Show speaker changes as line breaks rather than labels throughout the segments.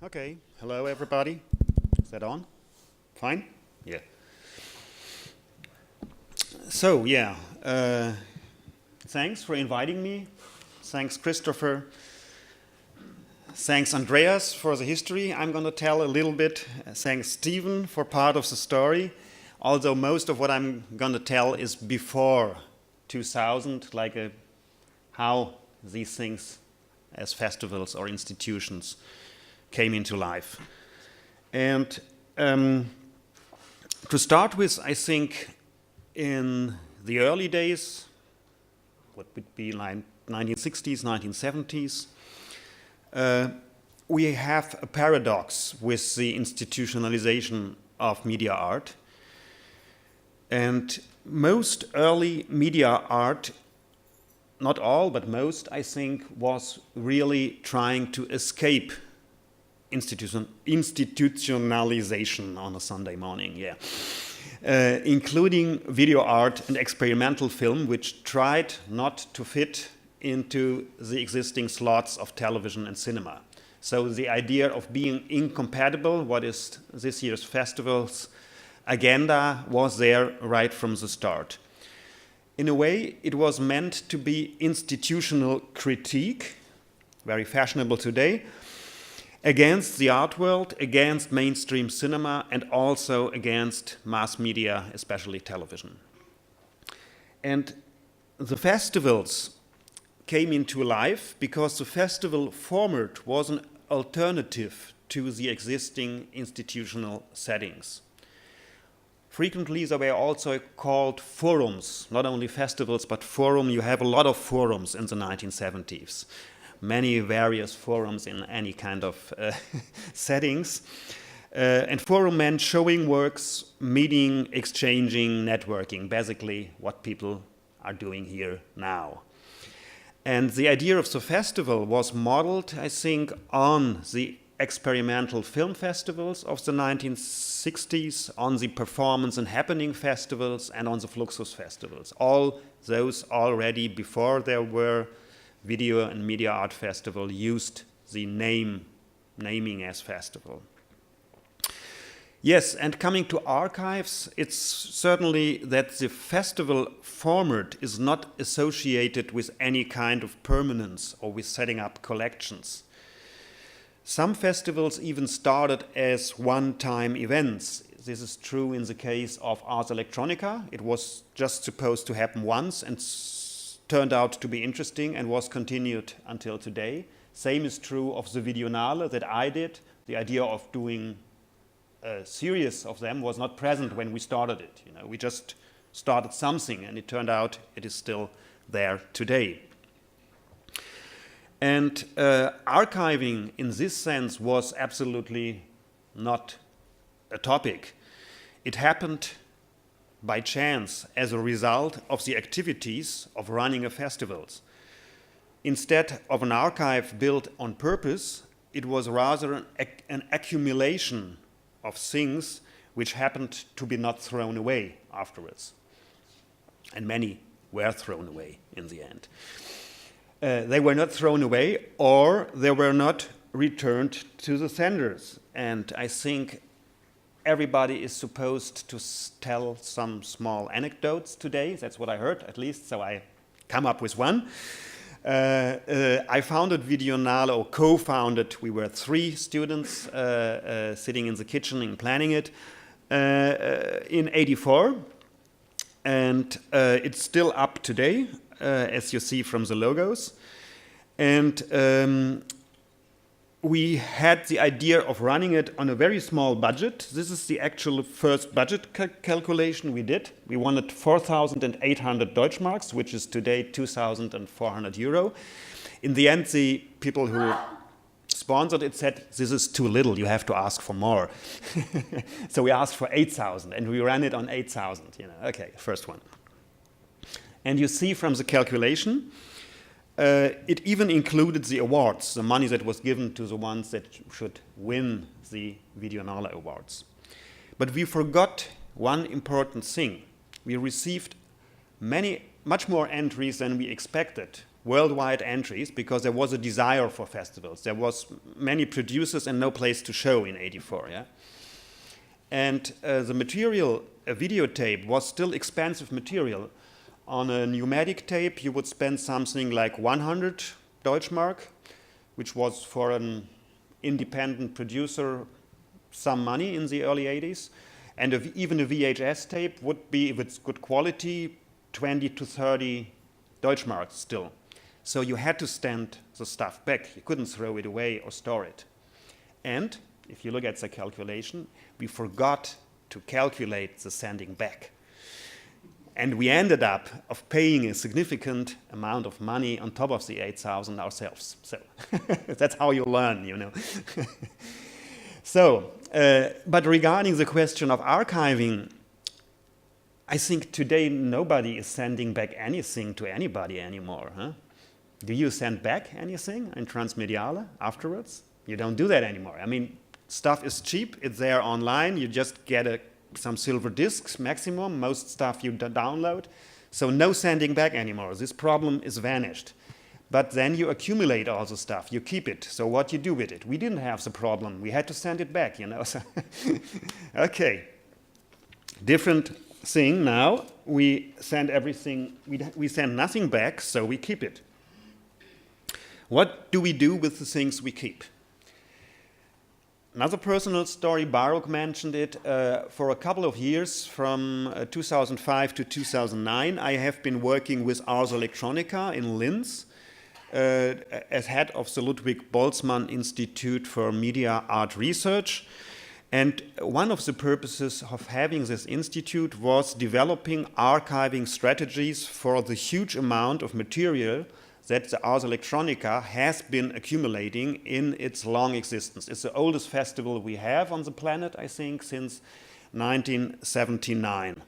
Okay, hello everybody. Is that on? Fine? Yeah. So, yeah, thanks for inviting me. Thanks, Christopher. Thanks, Andreas, for the history I'm going to tell a little bit. Thanks, Stephen, for part of the story. Although most of what I'm going to tell is before 2000, like how these things as festivals or institutions came into life. And to start with, I think in the early days, what would be like 1960s, 1970s, we have a paradox with the institutionalization of media art. And most early media art, not all, but most, I think, was really trying to escape institutionalization on a Sunday morning, yeah. Including video art and experimental film, which tried not to fit into the existing slots of television and cinema. So the idea of being incompatible, what is this year's festival's agenda, was there right from the start. In a way, it was meant to be institutional critique, very fashionable today, against the art world, against mainstream cinema, and also against mass media, especially television. And the festivals came into life because the festival format was an alternative to the existing institutional settings. Frequently, they were also called forums, not only festivals, but forum. You have a lot of forums in the 1970s. Many various forums in any kind of settings. And forum meant showing works, meeting, exchanging, networking, basically what people are doing here now. And the idea of the festival was modeled, I think, on the experimental film festivals of the 1960s, on the performance and happening festivals, and on the Fluxus festivals. All those already before there were Video and Media Art Festival used the naming as festival. Yes, and coming to archives, it's certainly that the festival format is not associated with any kind of permanence or with setting up collections. Some festivals even started as one-time events. This is true in the case of Ars Electronica. It was just supposed to happen once and turned out to be interesting and was continued until today. Same is true of the Videonale that I did. The idea of doing a series of them was not present when we started it. You know, we just started something and it turned out it is still there today. And archiving in this sense was absolutely not a topic. It happened by chance as a result of the activities of running a festivals. Instead of an archive built on purpose, it was rather an accumulation of things which happened to be not thrown away afterwards. And many were thrown away in the end. They were not thrown away, or they were not returned to the senders. And I think everybody is supposed to tell some small anecdotes today. That's what I heard, at least, so I come up with one. I founded Videonale, or co-founded, we were 3 students sitting in the kitchen and planning it, in '84. And it's still up today, as you see from the logos. And we had the idea of running it on a very small budget. This is the actual first budget calculation we did. We wanted 4,800 Deutschmarks, which is today 2,400 euro. In the end, the people who sponsored it said, this is too little, you have to ask for more. So we asked for 8,000, and we ran it on 8,000. You know, okay, first one. And you see from the calculation, it even included the awards, the money that was given to the ones that should win the Videonale awards. But we forgot one important thing. We received much more entries than we expected worldwide entries because there was a desire for festivals. There was many producers and no place to show in '84. Yeah? And the material, a videotape, was still expensive material. On a pneumatic tape, you would spend something like 100 Deutschmark, which was for an independent producer some money in the early 80s. And even a VHS tape would be, if it's good quality, 20 to 30 Deutschmarks still. So you had to send the stuff back. You couldn't throw it away or store it. And if you look at the calculation, we forgot to calculate the sending back. And we ended up of paying a significant amount of money on top of the 8,000 ourselves. So that's how you learn, you know. So, but regarding the question of archiving, I think today nobody is sending back anything to anybody anymore. Huh? Do you send back anything in transmediale afterwards? You don't do that anymore. I mean, stuff is cheap. It's there online. You just get some silver discs maximum. Most stuff you download. So no sending back anymore. This problem is vanished. But then you accumulate all the stuff. You keep it. So what you do with it? We didn't have the problem. We had to send it back, you know. So okay. Different thing now. We send everything. We send nothing back, so we keep it. What do we do with the things we keep? Another personal story, Baruch mentioned it. For a couple of years, from 2005 to 2009, I have been working with Ars Electronica in Linz as head of the Ludwig Boltzmann Institute for Media Art Research. And one of the purposes of having this institute was developing archiving strategies for the huge amount of material that the Ars Electronica has been accumulating in its long existence. It's the oldest festival we have on the planet, I think, since 1979.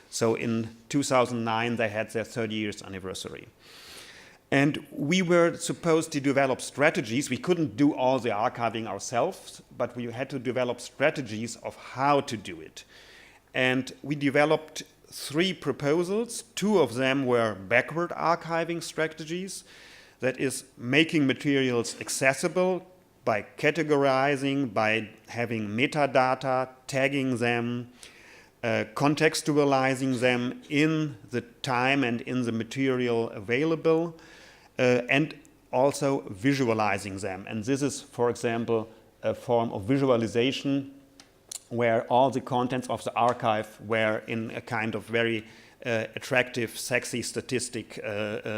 So in 2009, they had their 30 years anniversary. And we were supposed to develop strategies. We couldn't do all the archiving ourselves, but we had to develop strategies of how to do it. And we developed 3 proposals. 2 of them were backward archiving strategies, that is, making materials accessible by categorizing, by having metadata, tagging them, contextualizing them in the time and in the material available, and also visualizing them. And this is, for example, a form of visualization where all the contents of the archive were in a kind of very attractive, sexy statistic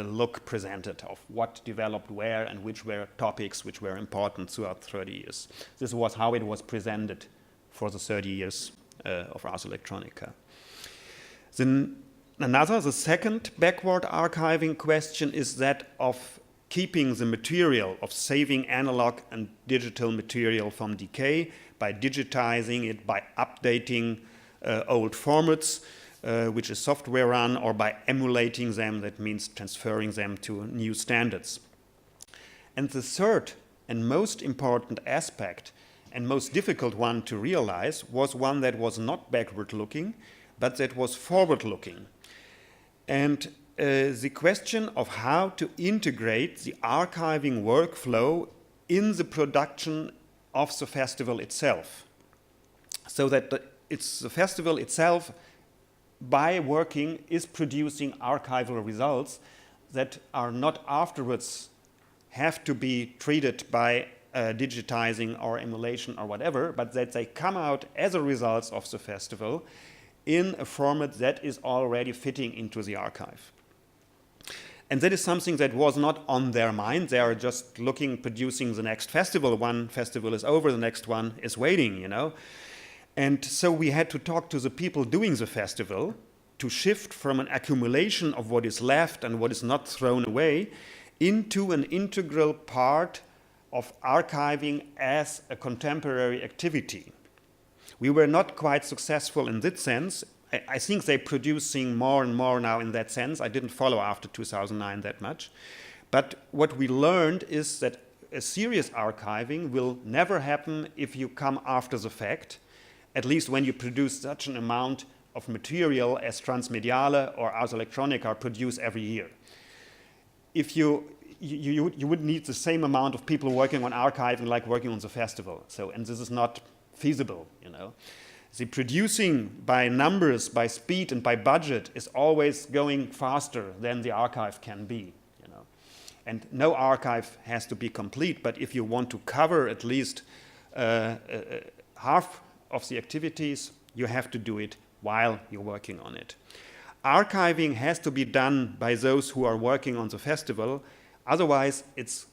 look presented of what developed where and which were topics which were important throughout 30 years. This was how it was presented for the 30 years of Ars Electronica. Then the second backward archiving question is that of keeping the material, of saving analog and digital material from decay by digitizing it, by updating old formats, which is software run, or by emulating them, that means transferring them to new standards. And the third and most important aspect and most difficult one to realize was one that was not backward-looking, but that was forward-looking. And the question of how to integrate the archiving workflow in the production of the festival itself, so that the festival itself, by working, is producing archival results that are not afterwards have to be treated by digitizing or emulation or whatever, but that they come out as a result of the festival in a format that is already fitting into the archive. And that is something that was not on their mind. They are just looking, producing the next festival. One festival is over, the next one is waiting, you know. And so we had to talk to the people doing the festival to shift from an accumulation of what is left and what is not thrown away into an integral part of archiving as a contemporary activity. We were not quite successful in that sense. I think they're producing more and more now in that sense. I didn't follow after 2009 that much. But what we learned is that a serious archiving will never happen if you come after the fact, at least when you produce such an amount of material as Transmediale or Ars Electronica produce every year. if you would need the same amount of people working on archiving like working on the festival. So, and this is not feasible, you know. The producing by numbers, by speed, and by budget is always going faster than the archive can be, you know. And no archive has to be complete, but if you want to cover at least half of the activities, you have to do it while you're working on it. Archiving has to be done by those who are working on the festival, otherwise it's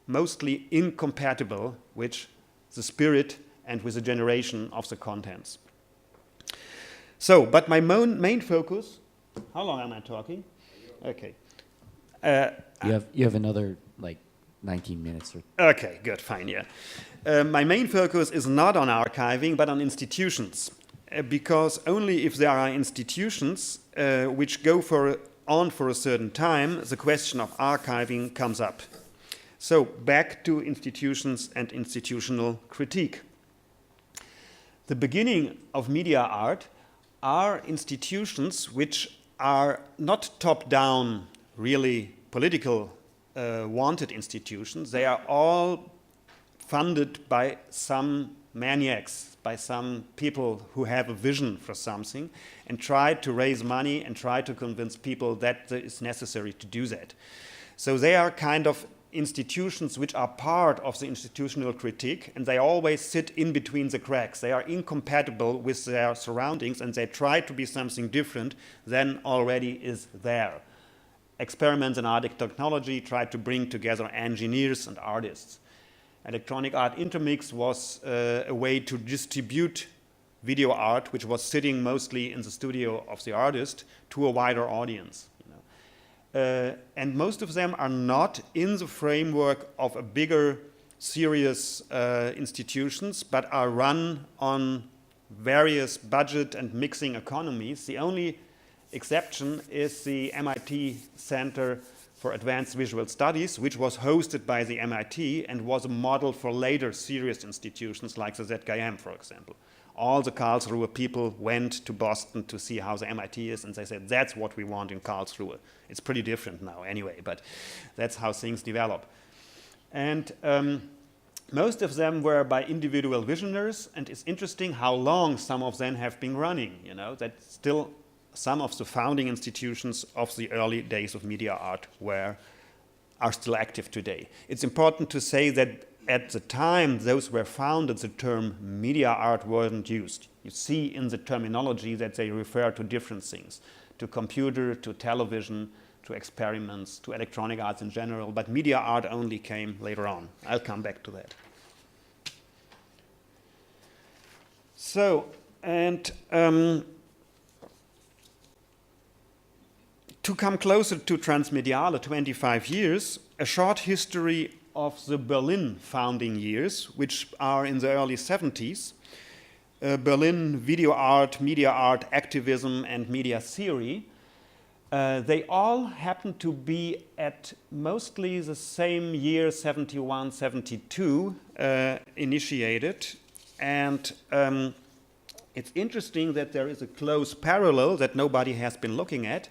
mostly incompatible with the spirit and with the generation of the contents. So, but my main focus, how long am I talking? Okay.
You have another like 19 minutes.
Okay, good, fine, yeah. My main focus is not on archiving, but on institutions. Because only if there are institutions which go on for a certain time, the question of archiving comes up. So, back to institutions and institutional critique. The beginning of media art are institutions which are not top-down, really political wanted institutions. They are all funded by some maniacs, by some people who have a vision for something and try to raise money and try to convince people that it is necessary to do that. So they are kind of institutions which are part of the institutional critique, and they always sit in between the cracks. They are incompatible with their surroundings, and they try to be something different than already is there. Experiments in art technology try to bring together engineers and artists. Electronic art intermix was a way to distribute video art, which was sitting mostly in the studio of the artist, to a wider audience. And most of them are not in the framework of a bigger, serious institutions, but are run on various budget and mixing economies. The only exception is the MIT Center for Advanced Visual Studies, which was hosted by the MIT and was a model for later serious institutions like the ZKM, for example. All the Karlsruhe people went to Boston to see how the MIT is, and they said, that's what we want in Karlsruhe. It's pretty different now anyway, but that's how things develop. And most of them were by individual visionaries, and it's interesting how long some of them have been running, you know, that still some of the founding institutions of the early days of media art are still active today. It's important to say that at the time those were founded, the term media art wasn't used. You see in the terminology that they refer to different things, to computer, to television, to experiments, to electronic arts in general, but media art only came later on. I'll come back to that. So, and to come closer to transmediale, 25 years, a short history of the Berlin founding years, which are in the early 70s. Berlin video art, media art, activism, and media theory. They all happen to be at mostly the same year, 71, 72, initiated. And it's interesting that there is a close parallel that nobody has been looking at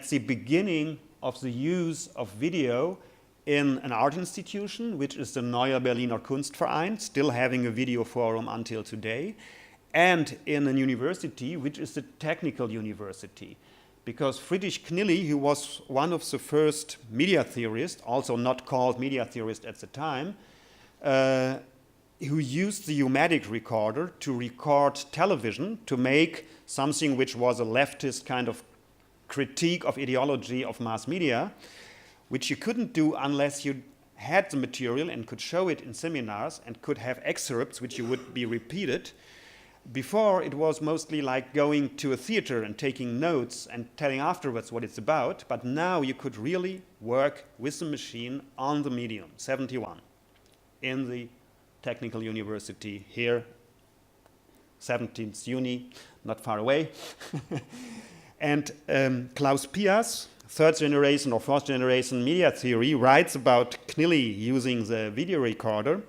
the beginning of the use of video in an art institution, which is the Neuer Berliner Kunstverein, still having a video forum until today, and in a university, which is the technical university. Because Friedrich Knilly, who was one of the first media theorists, also not called media theorist at the time, who used the U-matic recorder to record television, to make something which was a leftist kind of critique of ideology of mass media, which you couldn't do unless you had the material and could show it in seminars and could have excerpts which you would be repeated. Before, it was mostly like going to a theater and taking notes and telling afterwards what it's about, but now you could really work with the machine on the medium, 71, in the Technical University here, 17th Uni, not far away. And Klaus Pias, third generation or fourth generation media theory, writes about Knilly using the video recorder.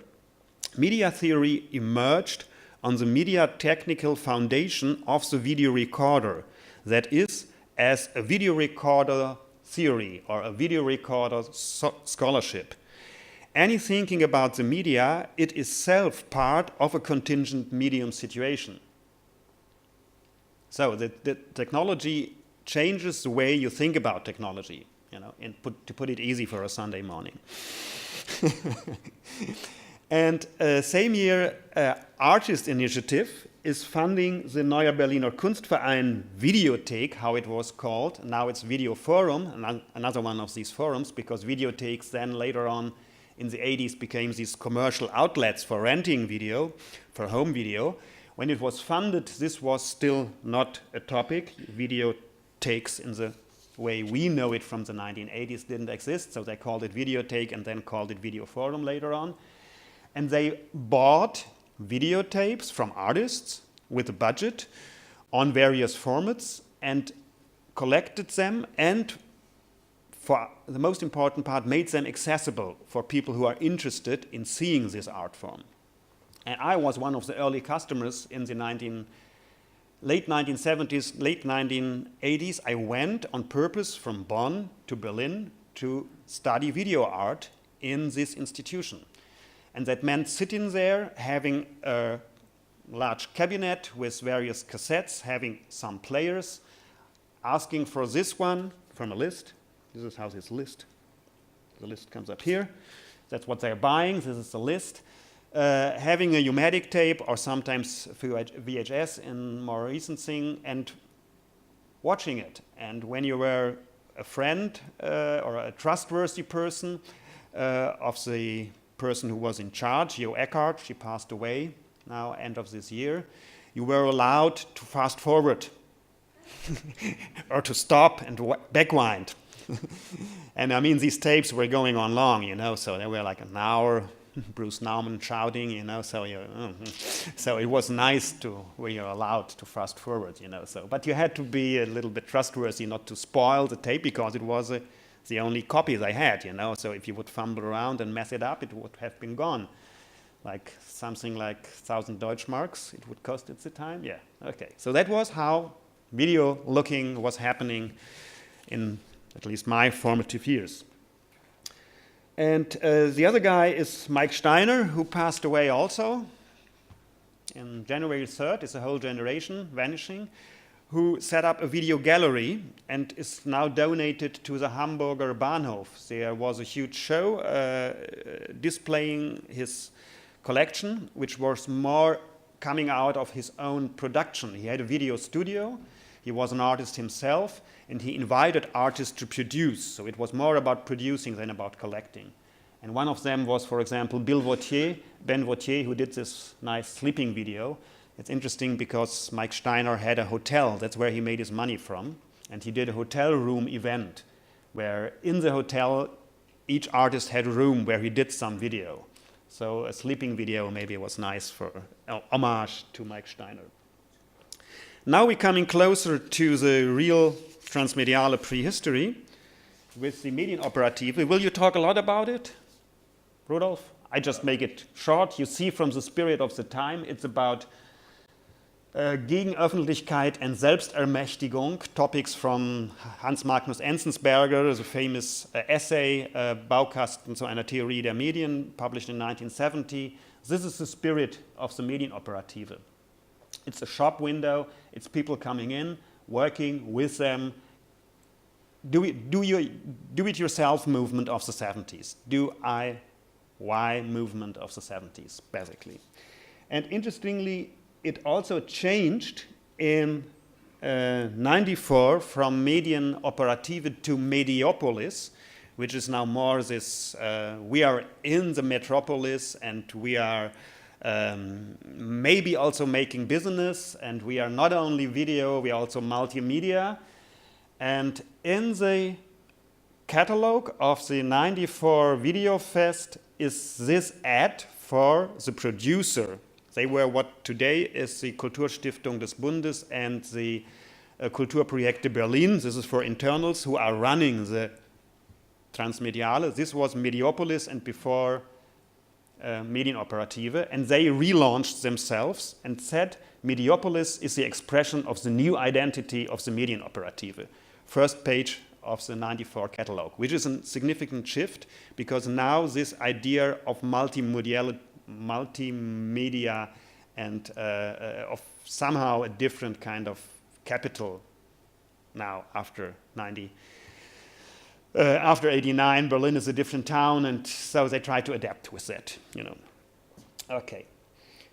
Media theory emerged on the media technical foundation of the video recorder. That is, as a video recorder theory or a video recorder scholarship. Any thinking about the media, it is self part of a contingent medium situation. So the technology changes the way you think about technology, you know, to put it easy for a Sunday morning. And same year, Artist Initiative is funding the Neuer Berliner Kunstverein Videothek, how it was called. Now it's Video Forum, another one of these forums, because videotheks then later on in the 80s became these commercial outlets for renting video, for home video. When it was funded, this was still not a topic. Videotheks in the way we know it from the 1980s didn't exist, so they called it Videothek and then called it Video Forum later on. And they bought videotapes from artists with a budget on various formats and collected them, and for the most important part, made them accessible for people who are interested in seeing this art form. And I was one of the early customers in the late 1970s, late 1980s. I went on purpose from Bonn to Berlin to study video art in this institution. And that meant sitting there, having a large cabinet with various cassettes, having some players, asking for this one from a list. This is how the list comes up here. That's what they're buying. This is the list. Having a pneumatic tape or sometimes VHS in more recent thing, and watching it. And when you were a friend or a trustworthy person of the person who was in charge, Jo Eckhardt, she passed away now end of this year, you were allowed to fast forward or to stop and backwind. And I mean, these tapes were going on long, you know, so they were like an hour, Bruce Nauman shouting, you know, so so it was nice when you're allowed to fast forward, you know, so, but you had to be a little bit trustworthy not to spoil the tape, because it was the only copy they had, you know, so if you would fumble around and mess it up, it would have been gone. Like something like 1,000 Deutschmarks it would cost at the time, yeah, okay. So that was how video looking was happening in at least my formative years. And the other guy is Mike Steiner, who passed away also in January 3rd. It's a whole generation vanishing, who set up a video gallery and is now donated to the Hamburger Bahnhof. There was a huge show displaying his collection, which was more coming out of his own production. He had a video studio. He was an artist himself, and he invited artists to produce. So it was more about producing than about collecting. And one of them was, for example, Ben Vautier, who did this nice sleeping video. It's interesting because Mike Steiner had a hotel. That's where he made his money from. And he did a hotel room event where in the hotel, each artist had a room where he did some video. So a sleeping video maybe was nice for homage to Mike Steiner. Now we're coming closer to the real transmediale prehistory with the Medienoperative. Will you talk a lot about it, Rudolf? I just make it short. You see from the spirit of the time, it's about Gegenöffentlichkeit and Selbstermächtigung, topics from Hans Magnus Enzensberger, the famous essay, Baukasten zu einer Theorie der Medien, published in 1970. This is the spirit of the Medienoperative. It's a shop window, it's people coming in, working with them, do-it-yourself movement of the 70s, DIY movement of the 70s, basically. And interestingly, it also changed in 94 from Medienoperative to Mediopolis, which is now more this, we are in the metropolis and we are maybe also making business, and we are not only video, we are also multimedia. And in the catalog of the 94 Video Fest is this ad for the producer. They were what today is the Kulturstiftung des Bundes and the Kulturprojekte Berlin. This is for internals who are running the Transmediale. This was Mediopolis and before Medienoperative, and they relaunched themselves and said Mediopolis is the expression of the new identity of the Medienoperative. First page of the 94 catalog, which is a significant shift because now this idea of multimedia and of somehow a different kind of capital now after 89, Berlin is a different town, and so they try to adapt with that, you know. Okay.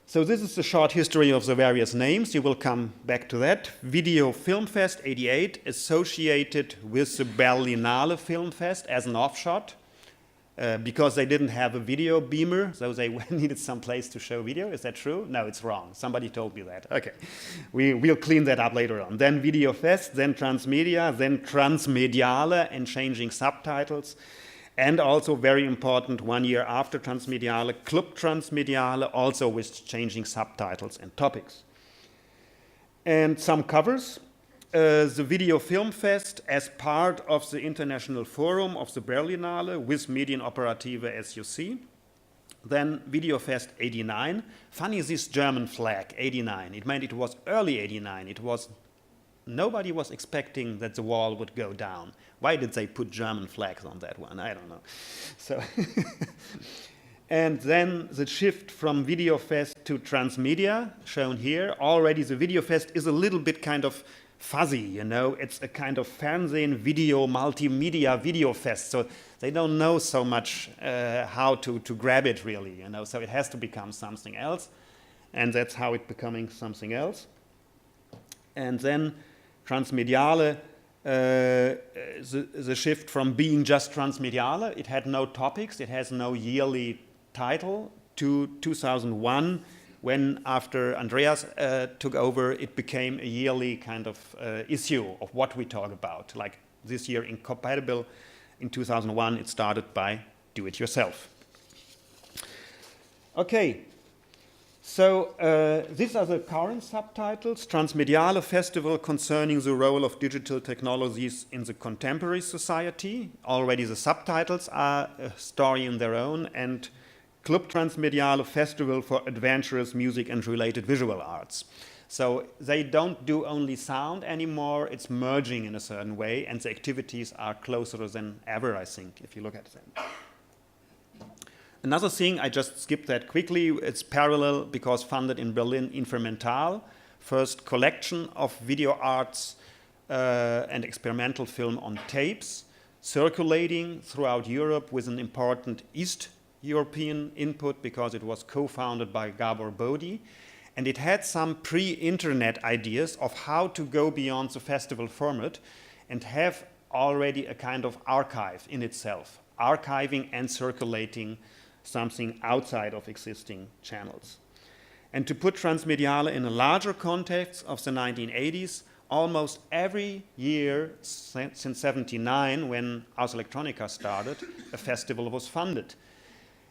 So this is the short history of the various names. You will come back to that. Video Film Fest 88 associated with the Berlinale Film Fest as an offshoot because they didn't have a video beamer, so they needed some place to show video. Is that true? No, it's wrong. Somebody told me that. Okay. We'll clean that up later on. Then Video Fest, then Transmedia, then Transmediale and changing subtitles. And also very important, 1 year after Transmediale, Club Transmediale, also with changing subtitles and topics. And some covers. The Video Film Fest as part of the International Forum of the Berlinale with Medienoperative, as you see. Then Video Fest 89. Funny, this German flag, 89. It meant it was early 89. Nobody was expecting that the wall would go down. Why did they put German flags on that one? I don't know. So, and then the shift from Video Fest to Transmedia, shown here. Already the Video Fest is a little bit kind of fuzzy, you know. It's a kind of Fernsehen, video, multimedia video fest. So they don't know so much how to grab it, really, you know. So it has to become something else. And that's how it's becoming something else. And then Transmediale, the shift from being just Transmediale, it had no topics, it has no yearly title, to 2001, when after Andreas took over, it became a yearly kind of issue of what we talk about. Like this year, Incompatible. In 2001, it started by Do It Yourself. Okay. So these are the current subtitles. Transmediale Festival concerning the role of digital technologies in the contemporary society. Already the subtitles are a story in their own. And Club Transmediale Festival for adventurous music and related visual arts. So they don't do only sound anymore. It's merging in a certain way. And the activities are closer than ever, I think, if you look at them. Another thing, I just skipped that quickly, it's parallel because funded in Berlin, Infermental, first collection of video arts and experimental film on tapes, circulating throughout Europe with an important East European input because it was co-founded by Gabor Bodi. And it had some pre-internet ideas of how to go beyond the festival format and have already a kind of archive in itself, archiving and circulating something outside of existing channels. And to put Transmediale in a larger context of the 1980s, almost every year since 79, when Ars Electronica started, a festival was funded.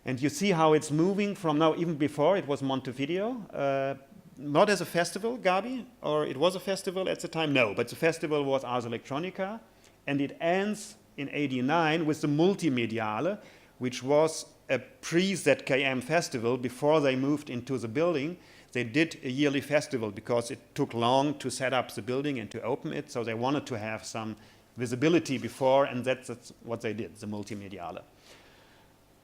And you see how it's moving from now, even before it was Montevideo, not as a festival, Gabi, or it was a festival at the time? No, but the festival was Ars Electronica, and it ends in 89 with the Multimediale, which was a pre-ZKM festival. Before they moved into the building, they did a yearly festival because it took long to set up the building and to open it, so they wanted to have some visibility before, and that's what they did, the Multimediale.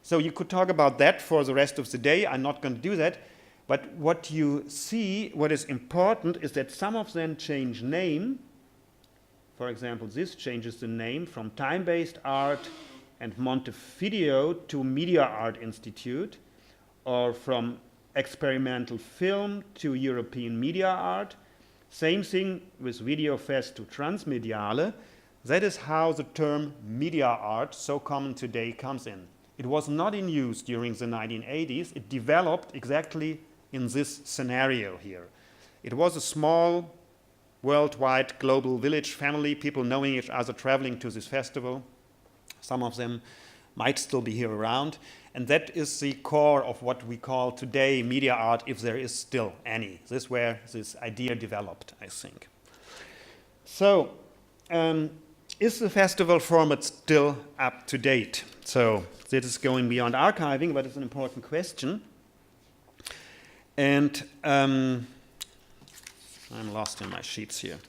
So you could talk about that for the rest of the day. I'm not going to do that. But what you see, what is important, is that some of them change name. For example, this changes the name from Time-Based Art and Montevideo to Media Art Institute, or from Experimental Film to European Media Art. Same thing with Video Fest to Transmediale. That is how the term media art, so common today, comes in. It was not in use during the 1980s. It developed exactly in this scenario here. It was a small, worldwide, global village family, people knowing each other, traveling to this festival. Some of them might still be here around. And that is the core of what we call today media art, if there is still any. This is where this idea developed, I think. So, is the festival format still up to date? So, this is going beyond archiving, but it's an important question. And I'm lost in my sheets here.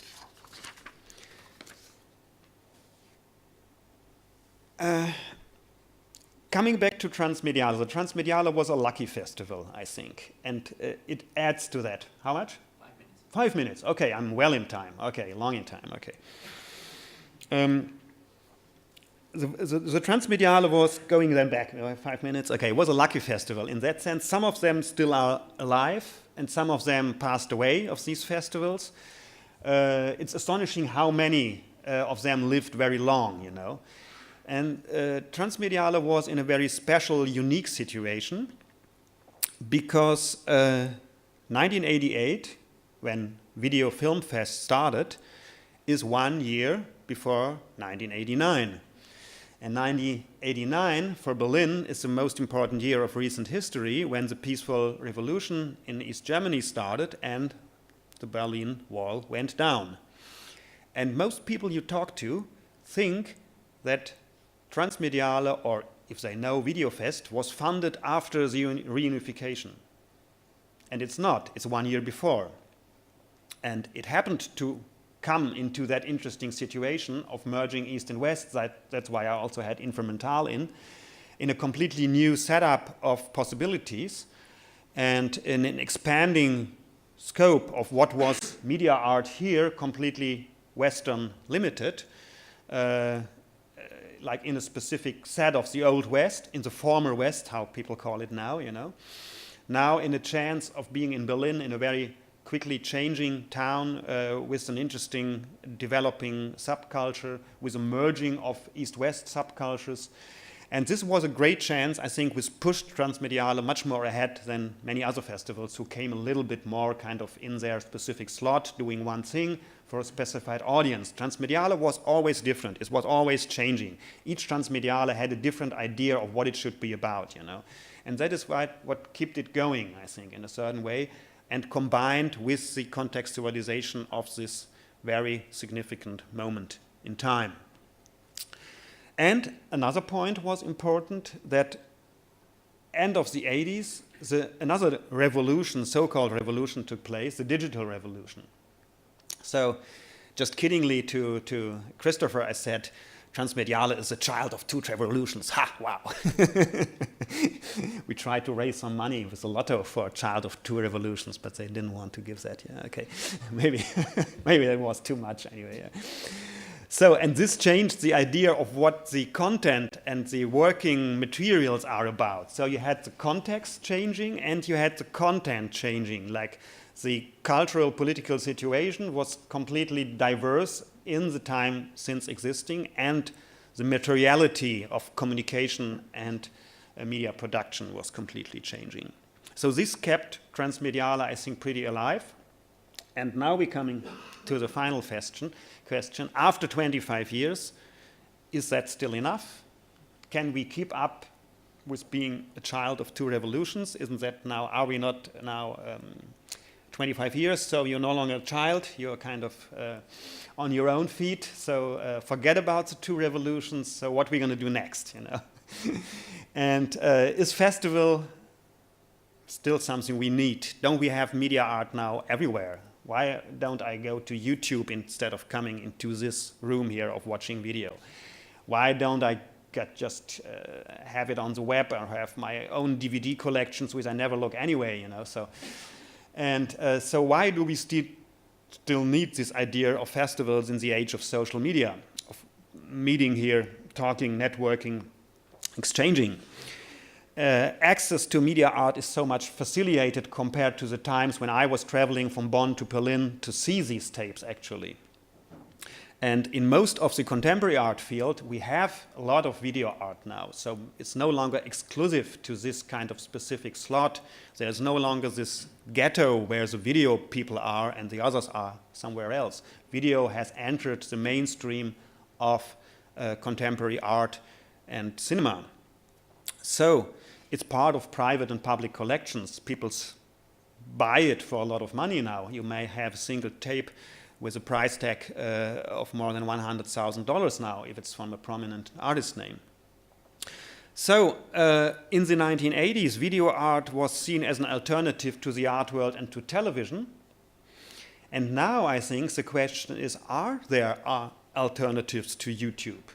Coming back to Transmediale, the Transmediale was a lucky festival, I think, and it adds to that. How much?
5 minutes.
5 minutes. Okay, I'm well in time. Okay, long in time. Okay. The Transmediale was going then back 5 minutes. Okay, it was a lucky festival in that sense. Some of them still are alive, and some of them passed away of these festivals. It's astonishing how many of them lived very long, you know. And Transmediale was in a very special, unique situation because 1988, when Video Film Fest started, is 1 year before 1989. And 1989 for Berlin is the most important year of recent history, when the peaceful revolution in East Germany started and the Berlin Wall went down. And most people you talk to think that Transmediale, or if they know VideoFest, was funded after the reunification. And it's not, it's 1 year before. And it happened to come into that interesting situation of merging East and West. That's why I also had Infermental in a completely new setup of possibilities and in an expanding scope of what was media art here, completely Western limited, like in a specific set of the Old West, in the former West, how people call it now, you know. Now in a chance of being in Berlin in a very quickly changing town with an interesting developing subculture, with a merging of East-West subcultures. And this was a great chance, I think, which pushed Transmediale much more ahead than many other festivals who came a little bit more kind of in their specific slot, doing one thing for a specified audience. Transmediale was always different. It was always changing. Each Transmediale had a different idea of what it should be about, you know. And that is what kept it going, I think, in a certain way, and combined with the contextualization of this very significant moment in time. And another point was important, that end of the 80s, another revolution, so-called revolution, took place, the digital revolution. So just kiddingly to Christopher, I said, Transmediale is a child of two revolutions. Ha, wow. We tried to raise some money with the lotto for a child of two revolutions, but they didn't want to give that. Yeah, okay. Maybe that was too much anyway. Yeah. So, and this changed the idea of what the content and the working materials are about. So you had the context changing and you had the content changing. Like the cultural political situation was completely diverse in the time since existing, and the materiality of communication and media production was completely changing. So this kept Transmediale, I think, pretty alive. And now we're coming to the final question. After 25 years, is that still enough? Can we keep up with being a child of two revolutions? Isn't that now, are we not now 25 years, so you're no longer a child, you're kind of on your own feet, so forget about the two revolutions, so what are we going to do next, you know? And is festival still something we need? Don't we have media art now everywhere? Why don't I go to YouTube instead of coming into this room here of watching video? Why don't I just have it on the web or have my own DVD collections, which I never look anyway, you know? So. And so why do we still need this idea of festivals in the age of social media, of meeting here, talking, networking, exchanging? Access to media art is so much facilitated compared to the times when I was traveling from Bonn to Berlin to see these tapes, actually. And in most of the contemporary art field, we have a lot of video art now. So it's no longer exclusive to this kind of specific slot. There's no longer this ghetto where the video people are and the others are somewhere else. Video has entered the mainstream of contemporary art and cinema. So it's part of private and public collections. People buy it for a lot of money now. You may have a single tape with a price tag of more than $100,000 now, if it's from a prominent artist name. So in the 1980s, video art was seen as an alternative to the art world and to television. And now I think the question is, are there alternatives to YouTube?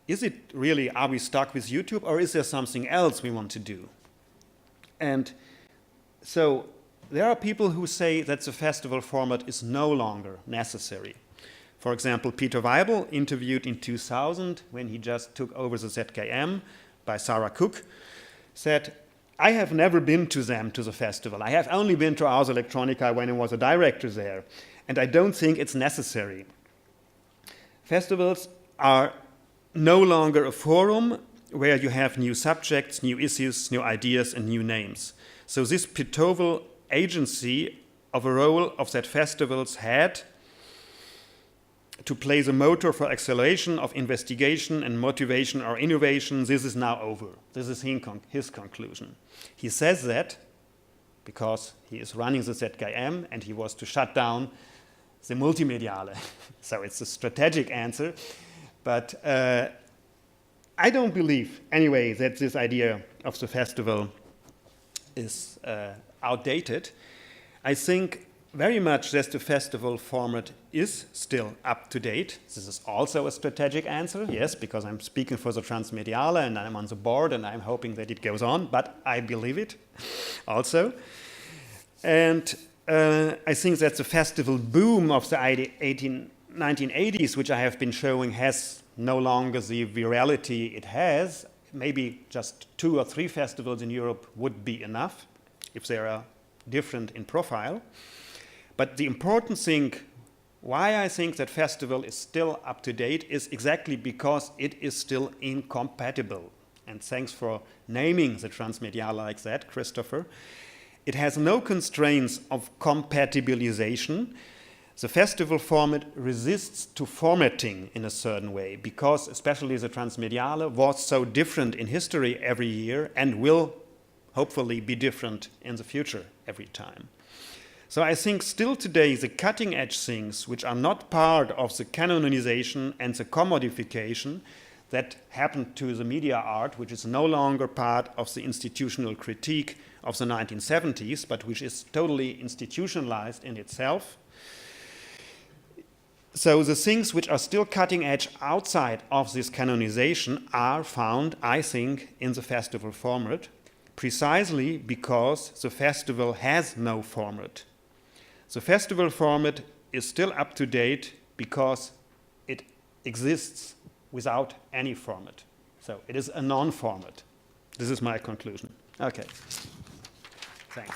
is it really, are we stuck with YouTube, or is there something else we want to do? And so there are people who say that the festival format is no longer necessary. For example, Peter Weibel, interviewed in 2000 when he just took over the ZKM by Sarah Cook, said, I have never been to the festival. I have only been to Ars Electronica when I was a director there, and I don't think it's necessary. Festivals are no longer a forum where you have new subjects, new issues, new ideas, and new names. So this pivotal agency of a role of that festivals had to play the motor for acceleration of investigation and motivation or innovation, this is now over. This is his conclusion. He says that because he is running the ZKM and he was to shut down the multimediale. So it's a strategic answer. But I don't believe, anyway, that this idea of the festival is outdated. I think very much that the festival format is still up to date. This is also a strategic answer, yes, because I'm speaking for the transmediale and I'm on the board and I'm hoping that it goes on, but I believe it also. And I think that the festival boom of the 1980s, which I have been showing, has no longer the virality it has. Maybe just 2 or 3 festivals in Europe would be enough if they are different in profile. But the important thing, why I think that festival is still up to date, is exactly because it is still incompatible. And thanks for naming the transmediale like that, Christopher. It has no constraints of compatibilization. The festival format resists to formatting in a certain way because especially the transmediale was so different in history every year and will hopefully be different in the future every time. So I think still today the cutting edge things which are not part of the canonization and the commodification that happened to the media art, which is no longer part of the institutional critique of the 1970s, but which is totally institutionalized in itself. So the things which are still cutting edge outside of this canonization are found, I think, in the festival format, precisely because the festival has no format. The festival format is still up to date because it exists without any format. So it is a non-format. This is my conclusion. Okay. Thanks.